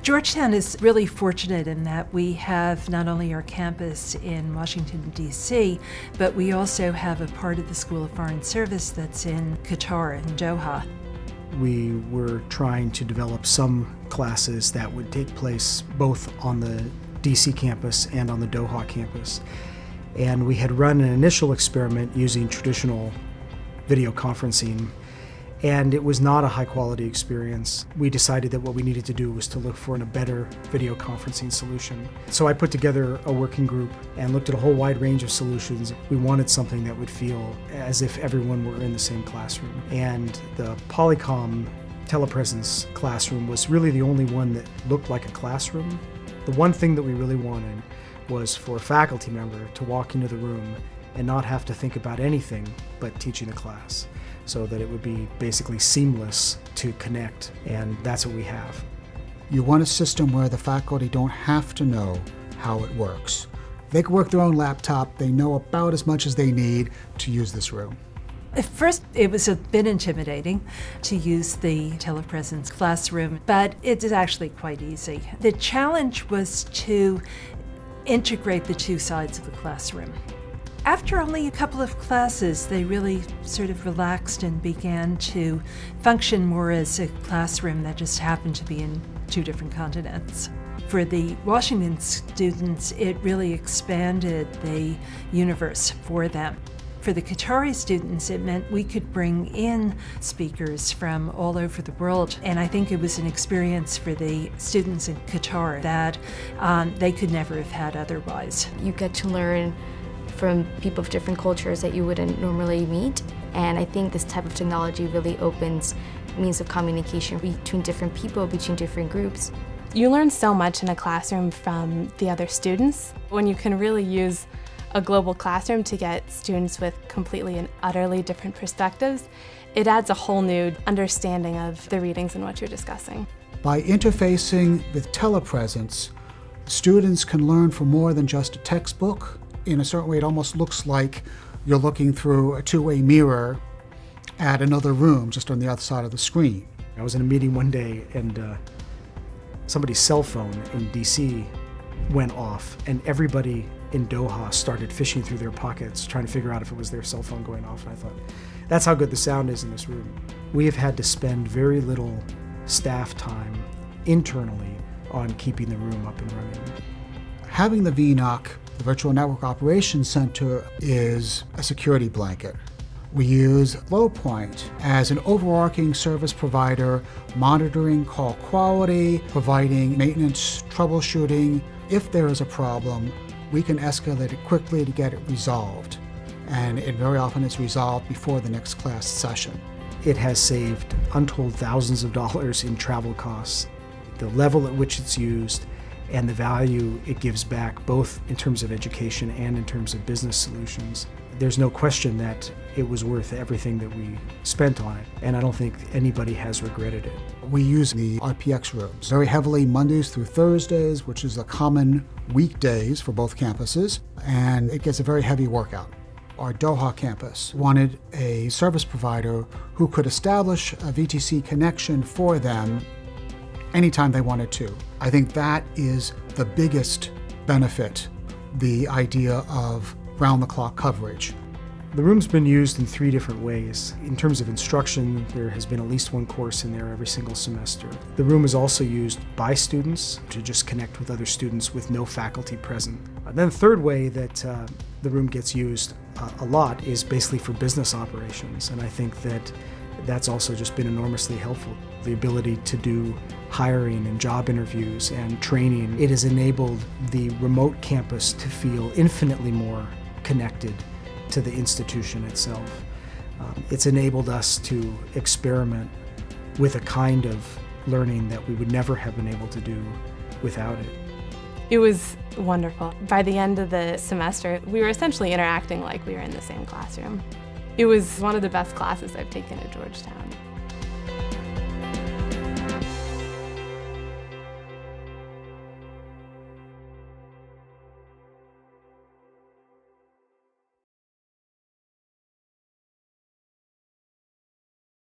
Georgetown is really fortunate in that we have not only our campus in Washington, D.C., but we also have a part of the School of Foreign Service that's in Qatar, in Doha. We were trying to develop some classes that would take place both on the D.C. campus and on the Doha campus. And we had run an initial experiment using traditional video conferencing, and it was not a high-quality experience. We decided that what we needed to do was to look for a better video conferencing solution. So I put together a working group and looked at a whole wide range of solutions. We wanted something that would feel as if everyone were in the same classroom. And the Polycom telepresence classroom was really the only one that looked like a classroom. The one thing that we really wanted was for a faculty member to walk into the room and not have to think about anything but teaching the class, so that it would be basically seamless to connect, and that's what we have. You want a system where the faculty don't have to know how it works. They can work their own laptop, they know about as much as they need to use this room. At first, it was a bit intimidating to use the telepresence classroom, but it is actually quite easy. The challenge was to integrate the two sides of the classroom. After only a couple of classes, they really sort of relaxed and began to function more as a classroom that just happened to be in two different continents. For the Washington students, it really expanded the universe for them. For the Qatari students, it meant we could bring in speakers from all over the world, and I think it was an experience for the students in Qatar that they could never have had otherwise. You get to learn from people of different cultures that you wouldn't normally meet. And I think this type of technology really opens means of communication between different people, between different groups. You learn so much in a classroom from the other students. When you can really use a global classroom to get students with completely and utterly different perspectives, it adds a whole new understanding of the readings and what you're discussing. By interfacing with telepresence, students can learn from more than just a textbook. In a certain way, it almost looks like you're looking through a two-way mirror at another room just on the other side of the screen. I was in a meeting one day and somebody's cell phone in DC went off, and everybody in Doha started fishing through their pockets trying to figure out if it was their cell phone going off, and I thought, that's how good the sound is in this room. We have had to spend very little staff time internally on keeping the room up and running. Having the VNOC, the Virtual Network Operations Center, is a security blanket. We use Glowpoint as an overarching service provider, monitoring call quality, providing maintenance troubleshooting. If there is a problem, we can escalate it quickly to get it resolved. And it very often is resolved before the next class session. It has saved untold thousands of dollars in travel costs. The level at which it's used and the value it gives back, both in terms of education and in terms of business solutions. There's no question that it was worth everything that we spent on it, and I don't think anybody has regretted it. We use the RPX rooms very heavily Mondays through Thursdays, which is the common weekdays for both campuses, and it gets a very heavy workout. Our Doha campus wanted a service provider who could establish a VTC connection for them anytime they wanted to. I think that is the biggest benefit, the idea of round-the-clock coverage. The room's been used in 3 different ways. In terms of instruction, there has been at least one course in there every single semester. The room is also used by students to just connect with other students with no faculty present. Then the third way that the room gets used a lot is basically for business operations, and I think that that's also just been enormously helpful. The ability to do hiring and job interviews and training. It has enabled the remote campus to feel infinitely more connected to the institution itself. It's enabled us to experiment with a kind of learning that we would never have been able to do without it. It was wonderful. By the end of the semester, we were essentially interacting like we were in the same classroom. It was one of the best classes I've taken at Georgetown.